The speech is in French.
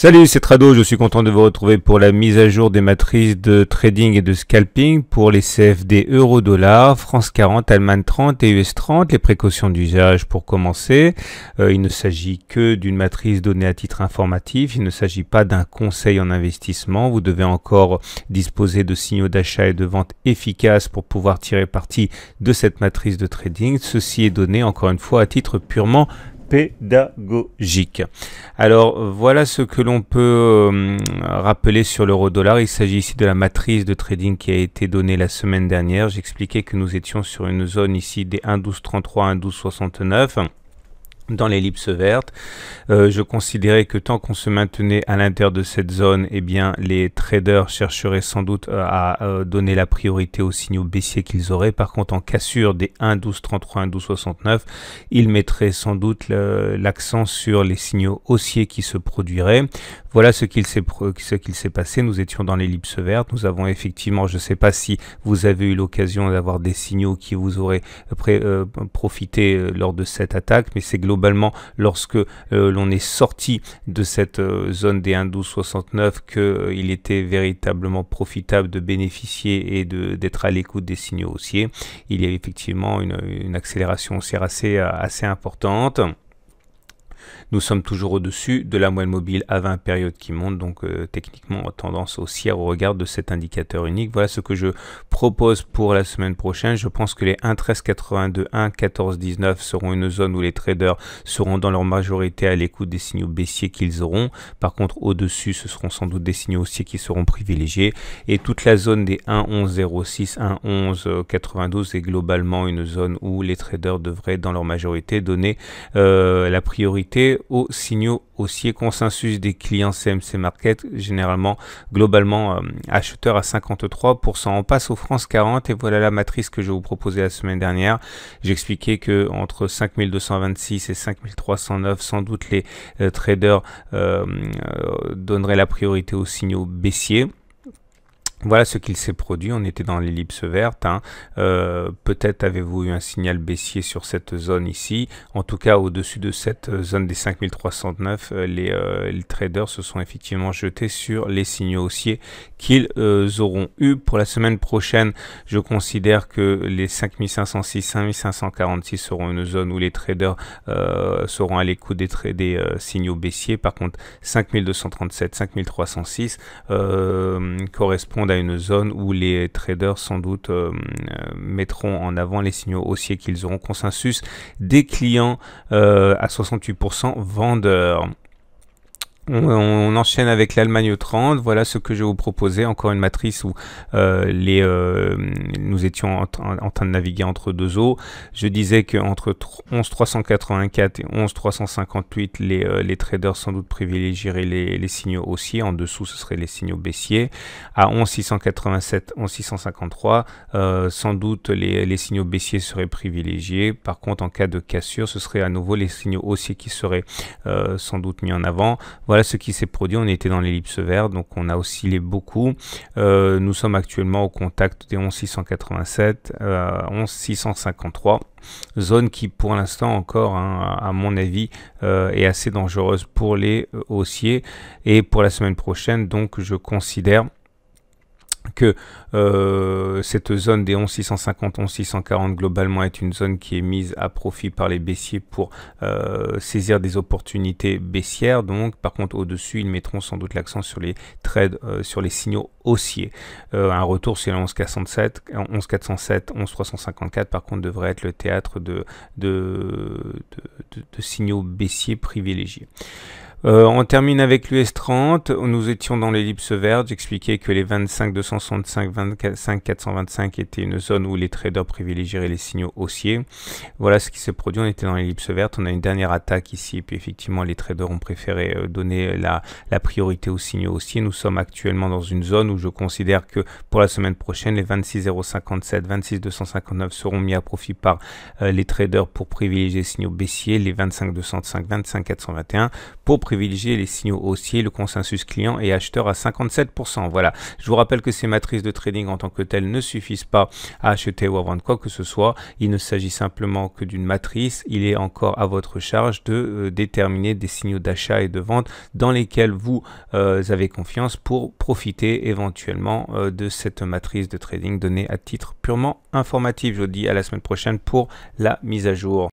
Salut, c'est Trado, je suis content de vous retrouver pour la mise à jour des matrices de trading et de scalping pour les CFD euro-dollar, France 40, Allemagne 30 et US 30. Les précautions d'usage pour commencer. Il ne s'agit que d'une matrice donnée à titre informatif, il ne s'agit pas d'un conseil en investissement. Vous devez encore disposer de signaux d'achat et de vente efficaces pour pouvoir tirer parti de cette matrice de trading. Ceci est donné encore une fois à titre purement pédagogique. Alors voilà ce que l'on peut rappeler sur l'euro-dollar. Il s'agit ici de la matrice de trading qui a été donnée la semaine dernière. J'expliquais que nous étions sur une zone ici des 1,1233, 1,1269. Dans l'ellipse verte, je considérais que tant qu'on se maintenait à l'intérieur de cette zone, eh bien, les traders chercheraient sans doute à donner la priorité aux signaux baissiers qu'ils auraient. Par contre, en cassure des 1,1233, 1,1269, ils mettraient sans doute l'accent sur les signaux haussiers qui se produiraient. Voilà ce qu'il s'est passé. Nous étions dans l'ellipse verte. Nous avons effectivement, je ne sais pas si vous avez eu l'occasion d'avoir des signaux qui vous auraient profité lors de cette attaque, mais c'est globalement lorsque l'on est sorti de cette zone des 1,1269 qu'il était véritablement profitable de bénéficier et d'être à l'écoute des signaux haussiers. Il y a effectivement une accélération haussière assez importante. Nous sommes toujours au-dessus de la moyenne mobile à 20 périodes qui monte, donc techniquement tendance haussière au regard de cet indicateur unique. Voilà ce que je propose pour la semaine prochaine. Je pense que les 1,1382, 1,1419 seront une zone où les traders seront dans leur majorité à l'écoute des signaux baissiers qu'ils auront. Par contre, au-dessus, ce seront sans doute des signaux haussiers qui seront privilégiés. Et toute la zone des 1,1106, 1,1192 est globalement une zone où les traders devraient dans leur majorité donner la priorité aux signaux haussiers. Consensus des clients CMC Market, généralement, globalement, acheteurs à 53%. On passe aux France 40 et voilà la matrice que je vous proposais la semaine dernière. J'expliquais que entre 5226 et 5309, sans doute les traders donneraient la priorité aux signaux baissiers. Voilà ce qu'il s'est produit, on était dans l'ellipse verte, peut-être avez-vous eu un signal baissier sur cette zone ici, en tout cas au-dessus de cette zone des 5309, les traders se sont effectivement jetés sur les signaux haussiers qu'ils auront eu. Pour la semaine prochaine, je considère que les 5506, 5546 seront une zone où les traders seront à l'écoute des signaux baissiers. Par contre, 5237, 5306 correspondent à une zone où les traders sans doute mettront en avant les signaux haussiers qu'ils auront. Consensus des clients à 68% vendeurs. On enchaîne avec l'Allemagne 30. Voilà ce que je vais vous proposer. Encore une matrice où nous étions en train de naviguer entre deux eaux. Je disais qu'entre 11,384 et 11,358, les traders sans doute privilégieraient les signaux haussiers. En dessous, ce seraient les signaux baissiers. À 11,687, 11,653, sans doute les signaux baissiers seraient privilégiés. Par contre, en cas de cassure, ce serait à nouveau les signaux haussiers qui seraient sans doute mis en avant. Voilà ce qui s'est produit, on était dans l'ellipse verte, donc on a oscillé beaucoup. Nous sommes actuellement au contact des 11,687, 11,653, zone qui pour l'instant encore, à mon avis, est assez dangereuse pour les haussiers. Et pour la semaine prochaine, donc je considère que cette zone des 11,650, 11,640 globalement est une zone qui est mise à profit par les baissiers pour saisir des opportunités baissières. Donc par contre au-dessus, ils mettront sans doute l'accent sur les trades, sur les signaux haussiers. Un retour sur les 11,407, 11,354 par contre devrait être le théâtre de signaux baissiers privilégiés. On termine avec l'US 30, nous étions dans l'ellipse verte, j'expliquais que les 25 265, 25 425 étaient une zone où les traders privilégieraient les signaux haussiers. Voilà ce qui s'est produit, on était dans l'ellipse verte, on a une dernière attaque ici et puis effectivement les traders ont préféré donner la priorité aux signaux haussiers. Nous sommes actuellement dans une zone où je considère que pour la semaine prochaine, les 26 057, 26 259 seront mis à profit par les traders pour privilégier les signaux baissiers, les 25 205, 25 421 pour privilégier les signaux haussiers, le consensus client et acheteur à 57%. Voilà, je vous rappelle que ces matrices de trading en tant que telles ne suffisent pas à acheter ou à vendre quoi que ce soit. Il ne s'agit simplement que d'une matrice. Il est encore à votre charge de déterminer des signaux d'achat et de vente dans lesquels vous avez confiance pour profiter éventuellement de cette matrice de trading donnée à titre purement informatif. Je vous dis à la semaine prochaine pour la mise à jour.